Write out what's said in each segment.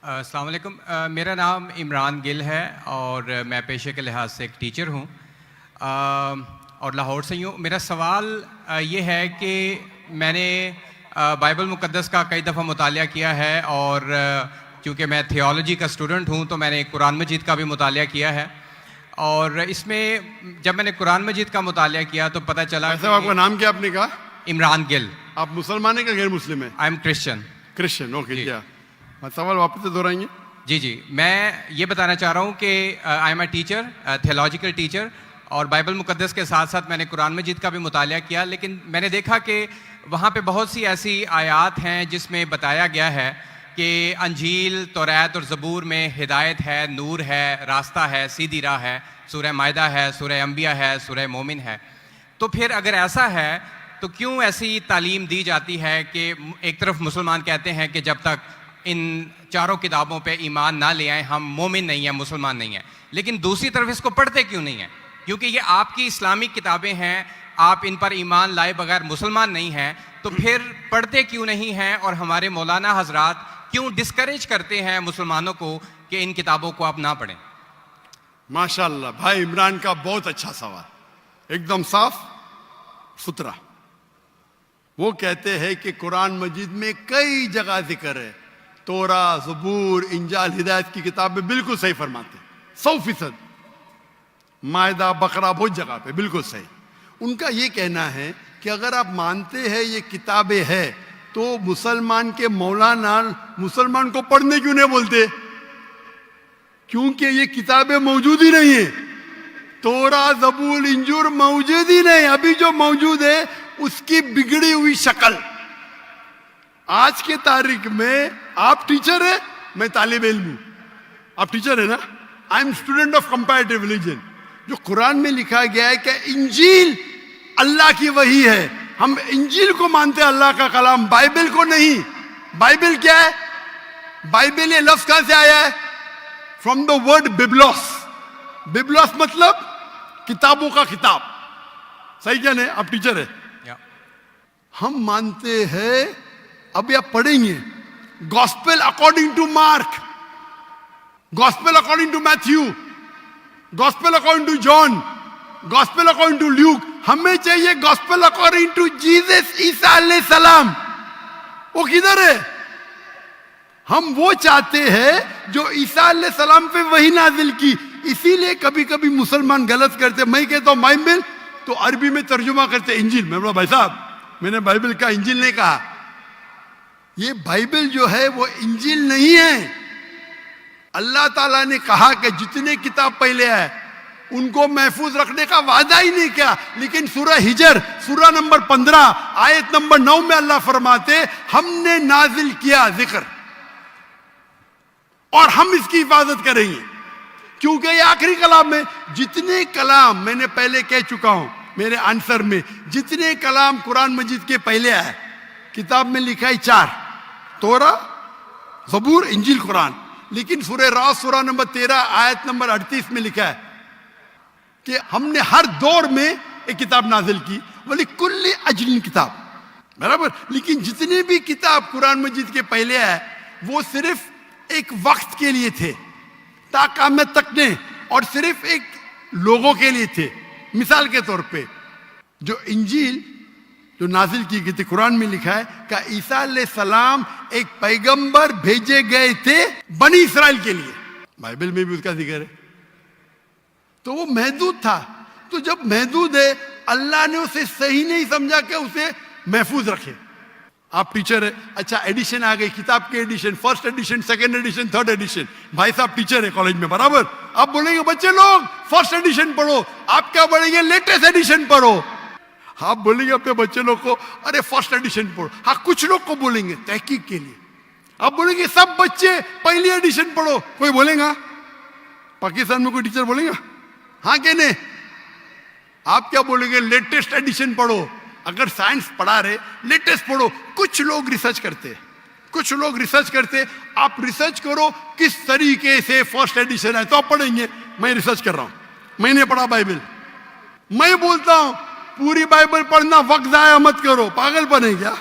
अस्सलाम वालेकुम। मेरा नाम इमरान गिल है और मैं पेशे के लिहाज से एक टीचर हूँ और लाहौर से ही हूँ। मेरा सवाल ये है कि मैंने बाइबल मुक़द्दस का कई दफ़ा मुतालिया किया है और क्योंकि मैं थियोलॉजी का स्टूडेंट हूँ तो मैंने कुरान मजीद का भी मुतालिया किया है। और इसमें जब मैंने कुरान मजीद का मुतालिया किया तो पता चला कि आपका नाम क्या आपने कहा? इमरान गिल। आप मुसलमान हैं कि गैर मुस्लिम है? I am Christian. Christian, okay. क्या सवाल वापस से दोहराएंगे? जी, मैं ये बताना चाह रहा हूँ कि I am a teacher, theological teacher, और बाइबल मुक़द्दस के साथ साथ मैंने कुरान मजीद का भी मुतालिया किया। लेकिन मैंने देखा कि वहाँ पे बहुत सी ऐसी आयात हैं जिसमें बताया गया है कि अंजील, तौरात और ज़बूर में हिदायत है, नूर है, रास्ता है, सीधी राह है। सूरह मायदा है, सूरह अंबिया है, सूरह मोमिन है। तो फिर अगर ऐसा है तो क्यों ऐसी तालीम दी जाती है कि एक तरफ मुसलमान कहते हैं कि जब तक इन चारों किताबों पे ईमान ना ले आए हम मोमिन नहीं हैं, मुसलमान नहीं हैं, लेकिन दूसरी तरफ इसको पढ़ते क्यों नहीं हैं? क्योंकि ये आपकी इस्लामिक किताबें हैं, आप इन पर ईमान लाए बगैर मुसलमान नहीं हैं, तो फिर पढ़ते क्यों नहीं हैं? और हमारे मौलाना हजरात क्यों डिस्करेज करते हैं मुसलमानों को कि इन किताबों को आप ना पढ़ें? माशाल्लाह, भाई इमरान का बहुत अच्छा सवाल, एकदम साफ सुथरा। वो कहते हैं कि कुरान मजीद में कई जगह जिक्र है, तोरा, ज़बूर, इंजाल, हिदायत की किताबें बिल्कुल सही फरमाते, 100%। मायदा, बकरा, बहुत जगह पे बिल्कुल सही। उनका ये कहना है कि अगर आप मानते हैं ये किताबें हैं तो मुसलमान के मौलाना मुसलमान को पढ़ने क्यों नहीं बोलते? क्योंकि ये किताबें मौजूद ही नहीं है। तोरा, ज़बूर, इंजूर मौजूद ही नहीं। अभी जो मौजूद है उसकी बिगड़ी हुई शक्ल। आज के तारीख में आप टीचर है, मैं तालिब इल्म हूं। आप टीचर है ना? I am student of comparative religion. जो कुरान में लिखा गया है कि इंजील अल्लाह की वही है, हम इंजील को मानते हैं, अल्लाह का कलाम, बाइबल को नहीं। बाइबल क्या है? बाइबल ये लफ्ज कहां से आया है? From the word biblos. Biblos मतलब किताबों का किताब। सही क्या नहीं? आप टीचर है। हम मानते हैं, अभी आप पढ़ेंगे, gospel according to Mark, gospel according to Matthew, gospel according to John, gospel according to Luke. हमें चाहिए गॉस्पेल अकॉर्डिंग टू जीसस ईसा अलैहि सलाम। वो किधर है? हम वो चाहते हैं जो ईसा अलैहि सलाम पे वही नाजिल की। इसीलिए कभी कभी मुसलमान गलत करते। मैं कहता हूं बाइबल, तो अरबी में तर्जुमा करते इंजील। मैं बोला भाई साहब, मैंने बाइबल का इंजील नहीं कहा। ये बाइबल जो है वो इंजील नहीं है। अल्लाह ताला ने कहा कि जितने किताब पहले आए उनको महफूज रखने का वादा ही नहीं किया। लेकिन सूरह हिजर, सूरह नंबर 15, आयत नंबर 9 में अल्लाह फरमाते हमने नाजिल किया जिक्र और हम इसकी हिफाजत करेंगे, क्योंकि ये आखिरी कलाम है। जितने कलाम मैंने पहले कह चुका हूं मेरे आंसर में, जितने कलाम कुरान मजीद के पहले आए, किताब में लिखा है 4, तोरा, ज़बूर, इंजील, कुरान। लेकिन सूरह रात, सूरह नंबर 13, आयत नंबर 38 में लिखा है कि हमने हर दौर में एक किताब नाजिल की, वली कुल्ली अजलिन किताब, बराबर। लेकिन जितने भी किताब कुरान मजीद के पहले आए वो सिर्फ एक वक्त के लिए थे, ताक़यामत तक ने, और सिर्फ एक लोगों के लिए थे। मिसाल के तौर पे जो इंजील जो नाजिल की गई थी, कुरान में लिखा है कि ईसा अलैहि सलाम एक पैगंबर भेजे गए थे बनी इसराइल के लिए। बाइबल में भी उसका जिक्र है। तो वो महदूद था। तो जब महदूद है, अल्लाह ने उसे सही नहीं समझा कि उसे महफूज रखे। आप टीचर है, अच्छा एडिशन आ गई, किताब के edition, first edition, second edition, third edition. भाई साहब टीचर है कॉलेज में, बराबर। आप बोलेंगे बच्चे लोग फर्स्ट एडिशन पढ़ो, आप क्या बोलेंगे? लेटेस्ट एडिशन पढ़ो। आप बोलेंगे अपने बच्चे लोग को अरे फर्स्ट एडिशन पढ़ो। हाँ, कुछ लोग को बोलेंगे तहकीक के लिए। आप बोलेंगे सब बच्चे पहली एडिशन पढ़ो, कोई बोलेगा? पाकिस्तान में कोई टीचर बोलेगा? हाँ कि नहीं? आप क्या बोलेंगे? लेटेस्ट एडिशन पढ़ो। अगर साइंस पढ़ा रहे, लेटेस्ट पढ़ो। कुछ लोग रिसर्च करते, कुछ लोग रिसर्च करते। आप रिसर्च करो किस तरीके से फर्स्ट एडिशन है, तो आप पढ़ेंगे। मैं रिसर्च कर रहा हूं, मैंने पढ़ा बाइबल। मैं बोलता हूं पूरी बाइबल पढ़ना, वक्त जाया मत करो। पागलपन है क्या?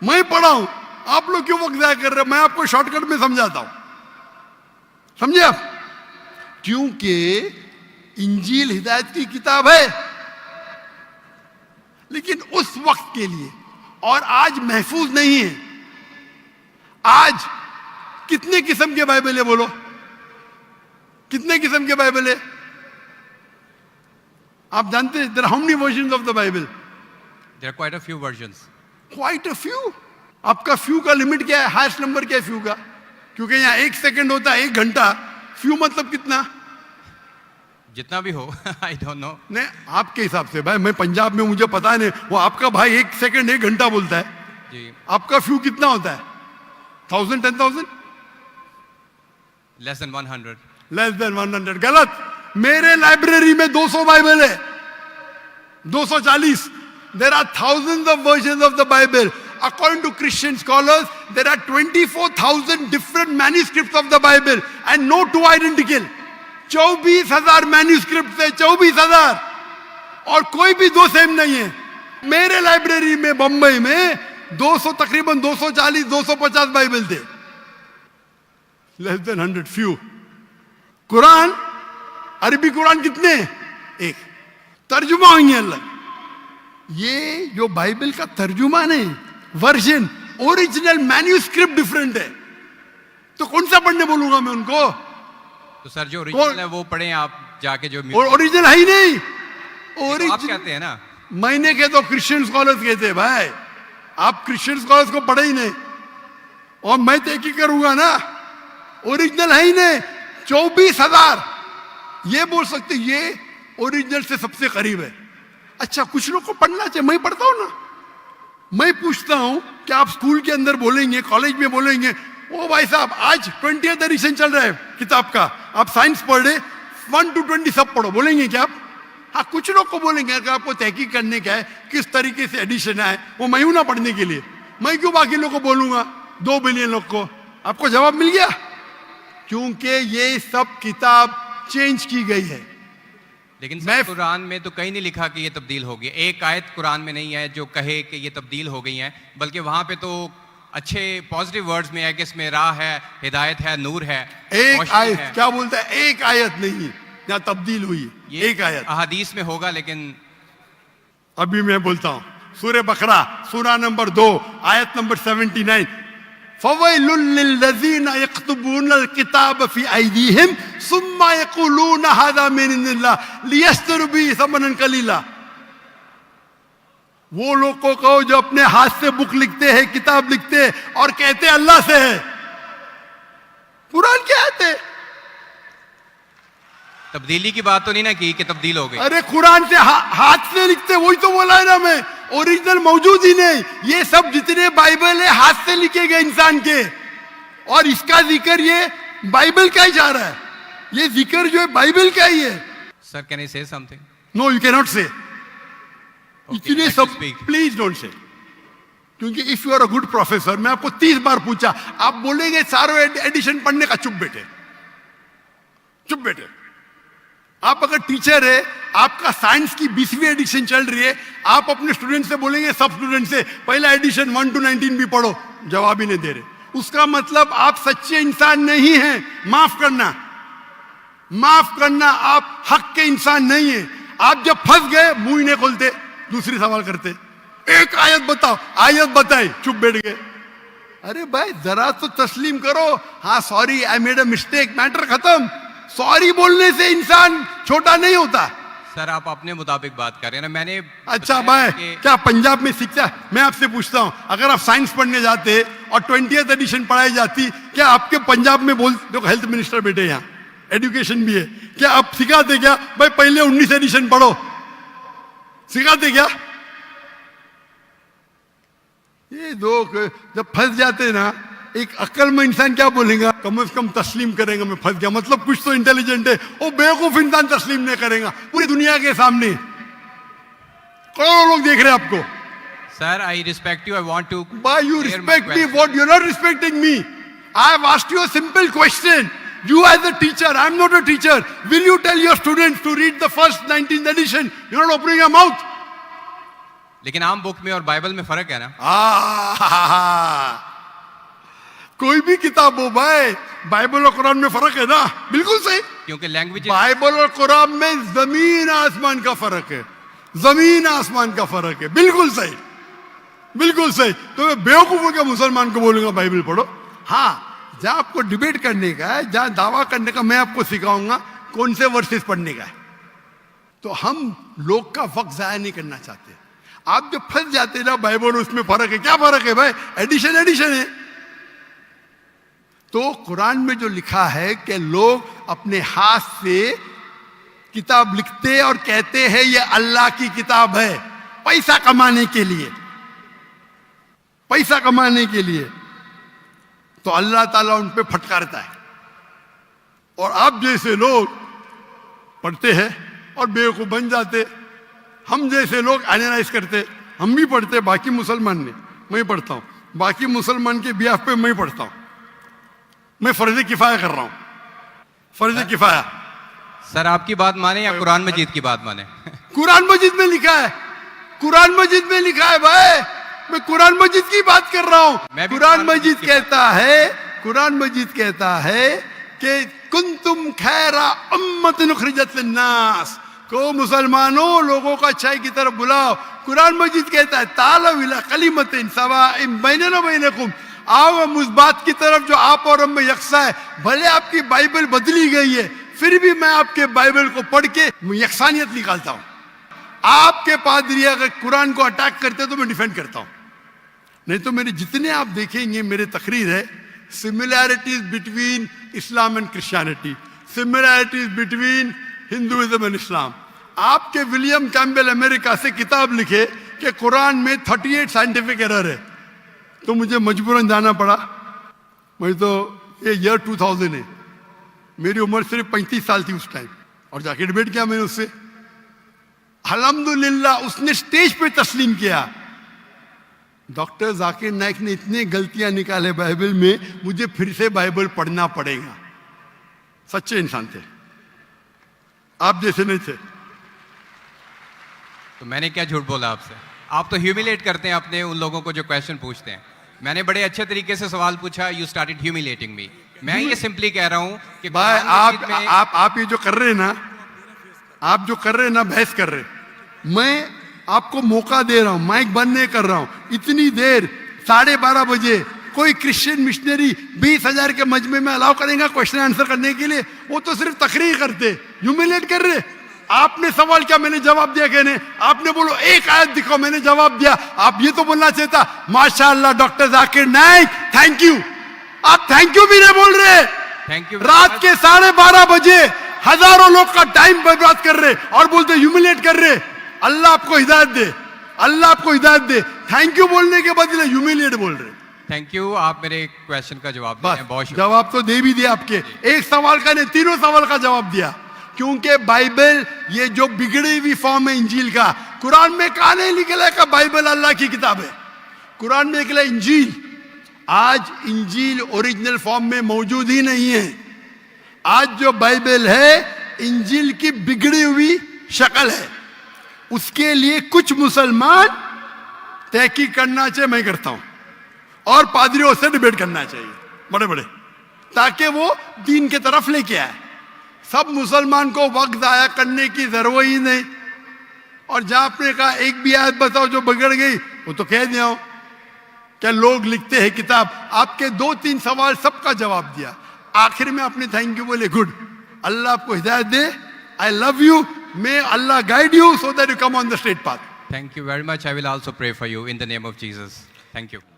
मैं पढ़ा हूं, आप लोग क्यों वक्त जाया कर रहे हो? मैं आपको शॉर्टकट में समझाता हूं। समझे आप? क्योंकि इंजील हिदायत की किताब है, लेकिन उस वक्त के लिए, और आज महफूज नहीं है। आज कितने किस्म के बाइबल है बोलो? कितने किस्म के बाइबल है? आप जानते हैं there are how many versions of the Bible? There are quite a few versions. Quite a few. आपका फ्यू का लिमिट क्या है? हाईएस्ट नंबर क्या है फ्यू का? क्योंकि यहाँ 1 सेकंड होता है 1 घंटा। फ्यू मतलब कितना? जितना भी हो आई डोंट नो। नहीं, आपके हिसाब से भाई, मैं पंजाब में, मुझे पता नहीं। वो आपका भाई 1 सेकंड 1 घंटा बोलता है जी। आपका फ्यू कितना होता है? 1000, 10,000? Less than 100। Less than 100। गलत। मेरे लाइब्रेरी में 200 बाइबल है, 240। There are thousands of versions of the Bible. According to Christian scholars, there are 24,000 different manuscripts of the Bible and no two identical. 24,000 manuscript है, 24,000, और कोई भी दो सेम नहीं है। मेरे लाइब्रेरी में बंबई में 200, तकरीबन 240, 250 बाइबल थे। Less than 100, few. कुरान, अरबी कुरान कितने? एक। तर्जुमा होंगे अलग। ये जो बाइबल का तर्जुमा नहीं, वर्जन, ओरिजिनल मैन्यूस्क्रिप्ट डिफरेंट है। तो कौन सा पढ़ने बोलूंगा मैं उनको? तो सर जो ओरिजिनल है वो पढ़े आप जाके, जो ओरिजिनल है ही नहीं। तो आप कहते हैं ना, मैंने कहे तो क्रिश्चियन स्कॉलर्स कहते हैं भाई। आप क्रिश्चियन स्कॉलर्स को पढ़े ही नहीं, और मैं तो एक ही करूंगा ना। ओरिजिनल है ही नहीं। 24,000 ये बोल सकते ये ओरिजिनल से सबसे करीब है। अच्छा, कुछ लोग को पढ़ना चाहिए, मैं पढ़ता हूं ना। मैं पूछता हूं कि आप स्कूल के अंदर बोलेंगे, कॉलेज में बोलेंगे, ओ भाई साहब आज 20th एडिशन चल रहा है किताब का, आप साइंस पढ़ रहे, 1 to 20 सब पढ़ो, बोलेंगे क्या आप? हाँ, कुछ लोग को बोलेंगे। अगर आपको तहकीक करने का है किस तरीके से एडिशन है, वो मैं हूं ना पढ़ने के लिए। मैं क्यों बाकी लोग को बोलूंगा, 2 बिलियन लोग को? आपको जवाब मिल गया। क्योंकि ये सब किताब चेंज की गई है। लेकिन सर कुरान में तो कहीं नहीं लिखा कि ये तब्दील हो गई। एक आयत कुरान में नहीं है जो कहे कि ये तब्दील हो गई है, बल्कि वहां पे तो अच्छे पॉजिटिव वर्ड्स में है कि इसमें राह है, हिदायत है, नूर है। एक आयत क्या बोलता है? एक आयत नहीं यहाँ तब्दील हुई, एक आयत। अहादीस में होगा, लेकिन अभी मैं बोलता हूं। सूरह बकरा, सूरा नंबर 2, आयत नंबर 79। फवैलुल लिल्लज़ीना यक्तुबूनल किताब फी अयदीहिम सुम्मा यक़ूलूना हाज़ा मिन इंदिल्लाह लियश्तरू बिही समनन कलीला। वो लोग को कहो जो अपने हाथ से बुक लिखते हैं, किताब लिखते हैं, और कहते हैं अल्लाह से है। कुरान क्या है? तब्दीली की बात तो नहीं ना की कि तब्दील हो गई। अरे कुरान से हाथ से लिखते, वही तो बोला है ना मैं। ओरिजिनल मौजूद ही नहीं। ये सब जितने बाइबल है हाथ से लिखे गए इंसान के, और इसका जिक्र ये बाइबल का ही जा रहा है। ये जिक्र जो है बाइबल का ही है। Sir can I say something? No, you can not say. इतने सब speak. Please don't say. क्योंकि if you are a good professor, मैं आपको 30 बार पूछा, आप बोलेंगे सारों एडिशन पढ़ने का। चुप बेटे, चुप बेटे। आप अगर टीचर है, आपका साइंस की 20वीं एडिशन चल रही है, आप अपने स्टूडेंट से बोलेंगे, सब स्टूडेंट से पहला एडिशन 1 to 19 भी पढ़ो, जवाब ही नहीं दे रहे। उसका मतलब आप सच्चे इंसान नहीं हैं। माफ करना, माफ करना, आप हक के इंसान नहीं है। आप जब फंस गए मुंह ही नहीं खोलते, दूसरी सवाल करते। एक आयत बताओ, आयत बताई, चुप बैठ गए। अरे भाई जरा तो तस्लीम करो। हाँ sorry, I made a mistake, matter खत्म। सॉरी बोलने से इंसान छोटा नहीं होता। सर आप अपने मुताबिक बात कर रहे हैं ना। मैंने अच्छा भाई, क्या पंजाब में शिक्षा? मैं आपसे पूछता हूं, अगर आप साइंस पढ़ने जाते और 20th एडिशन पढ़ाई जाती, क्या आपके पंजाब में बोल, देखो हेल्थ मिनिस्टर बेटे यहाँ, एजुकेशन भी है, क्या आप सिखाते क्या भाई पहले 19 एडिशन पढ़ो? सिखाते क्या? ये दो जब फंस जाते ना, एक अक्लमंद इंसान क्या बोलेगा? कम से कम तस्लीम करेगा मैं फंस गया, मतलब कुछ तो इंटेलिजेंट है। वो बेवकूफ इंसान तस्लीम नहीं करेगा पूरी दुनिया के सामने। करोड़ों लोग देख रहे हैं आपको। Sir I respect you, I want to. Why you respect me? What? You're not respecting me. I have asked you a simple question. You as a teacher, I'm not a teacher. Will you tell your students to read the first 19th edition? You're not opening your mouth. लेकिन आम book में और Bible में फर्क है ना। कोई भी किताब हो भाई, बाइबल और कुरान में फर्क है ना? बिल्कुल सही। क्योंकि लैंग्वेज बाइबल और कुरान में जमीन आसमान का फर्क है, जमीन आसमान का फर्क है। बिल्कुल सही, बिल्कुल सही। तो मैं बेवकूफों के मुसलमान को बोलूंगा बाइबल पढ़ो। हाँ, जहां आपको डिबेट करने का है, जहां दावा करने का, मैं आपको सिखाऊंगा कौन से वर्सेस पढ़ने का है। तो हम लोग का वक्त जाया नहीं करना चाहते। आप जब फंस जाते ना बाइबल उसमें फर्क है, क्या फर्क है भाई? एडिशन एडिशन है। तो कुरान में जो लिखा है कि लोग अपने हाथ से किताब लिखते और कहते हैं ये अल्लाह की किताब है, पैसा कमाने के लिए, पैसा कमाने के लिए, तो अल्लाह ताला उन पे फटकारता है। और आप जैसे लोग पढ़ते हैं और बेवकूफ बन जाते। हम जैसे लोग एनालाइज करते, हम भी पढ़ते, बाकी मुसलमान ने, मैं पढ़ता हूं, बाकी मुसलमान के बिहाफ पे मैं पढ़ता हूं। मैं फर्ज किफाया कर रहा हूं, फर्ज किफाया। सर आपकी बात माने या कुरान मजीद की बात माने? कुरान मजीद में लिखा है, कुरान मजीद में लिखा है भाई, मैं कुरान मजीद की बात कर रहा हूं। कुरान मजीद कहता है, कुरान मजीद कहता है कि कुंतुम खैरा उम्मतिन उखरिजत लिन्नास, को मुसलमानों लोगों को अच्छाई की तरफ बुलाओ। कुरान मजीद कहता है तालव इला कलिमतिन सवाइन बैनना बैनकुम, आओ हम उस बात की तरफ जो आप और हम में यकसा है। भले आपकी बाइबल बदली गई है, फिर भी मैं आपके बाइबल को पढ़ के यकसानियत निकालता हूं। आपके पादरी अगर कुरान को अटैक करते तो मैं डिफेंड करता हूं, नहीं तो मेरे जितने आप देखेंगे मेरे तकरीर है similarities between Islam and Christianity, similarities between Hinduism and Islam. आपके विलियम कैम्बेल अमेरिका से किताब लिखे कि कुरान में 38 साइंटिफिक एरर है, तो मुझे मजबूरन जाना पड़ा। मैं तो ये ईयर 2000 है, मेरी उम्र सिर्फ 35 साल थी उस टाइम, और जाके डिबेट किया मैंने उससे। अल्हम्दुलिल्लाह उसने स्टेज पे तस्लीम किया। डॉक्टर जाकिर नाइक ने इतनी गलतियां निकाले बाइबल में, मुझे फिर से बाइबल पढ़ना पड़ेगा। सच्चे इंसान थे, आप जैसे नहीं थे। तो मैंने क्या झूठ बोला आपसे? आप तो ह्यूमिलेट करते हैं अपने उन लोगों को जो क्वेश्चन पूछते हैं। मैंने बड़े अच्छे तरीके से सवाल पूछा, यू स्टार्टेड ह्यूमिलेटिंग मी। मैं ये सिंपली कह रहा हूं कि भाई आप ये जो कर रहे हैं ना, आप जो कर रहे हैं ना, बहस कर रहे हैं, मैं आपको मौका दे रहा हूं, माइक बंद नहीं कर रहा हूं। इतनी देर 12:30 बजे कोई क्रिश्चियन मिशनरी 20,000 के मजमे में अलाउ करेगा क्वेश्चन आंसर करने के लिए? वो तो सिर्फ तकरीर करते, ह्यूमिलेट कर रहे। आपने सवाल किया, मैंने जवाब दिया। कहने आपने बोलो एक आयत दिखाओ, मैंने जवाब दिया। आप ये तो बोलना चाहिए था माशाअल्लाह doctor Zakir Naik thank you. आप थैंक यू भी नहीं बोल रहे। Thank you. रात के 12:30 बजे हजारों लोग का टाइम बर्बाद कर रहे और बोलते ह्यूमिलेट कर रहे। अल्लाह आपको हिदायत दे, अल्लाह आपको हिदायत दे। थैंक यू बोलने के बदले ह्यूमिलेट बोल रहे। थैंक यू, आप मेरे क्वेश्चन का जवाब दिए हैं, बहुत शुक्रिया। जवाब तो दे भी दिया आपके, एक सवाल का नहीं, तीनों सवाल का जवाब दिया। क्योंकि बाइबल ये जो बिगड़ी हुई फॉर्म है इंजील का, कुरान में कहा नहीं निकला का बाइबल अल्लाह की किताब है। कुरान में निकला इंजील। आज इंजील ओरिजिनल फॉर्म में मौजूद ही नहीं है। आज जो बाइबल है इंजील की बिगड़ी हुई शक्ल है। उसके लिए कुछ मुसलमान तहकीक करना चाहिए, मैं करता हूं, और पादरियों से डिबेट करना चाहिए बड़े बड़े, ताकि वो दीन की तरफ लेके आए। सब मुसलमान को वक्त जाया करने की जरूरत ही नहीं। और जहां आपने कहा एक भी आयत बताओ जो बिगड़ गई, वो तो कह दिया हो क्या लोग लिखते हैं किताब। आपके 2-3 सवाल सबका जवाब दिया। आखिर में आपने थैंक यू बोले, गुड, अल्लाह आपको हिदायत दे, I love you, may Allah guide you so that you come on the straight path. Thank you very much. I will also pray for you in the name of Jesus. Thank you.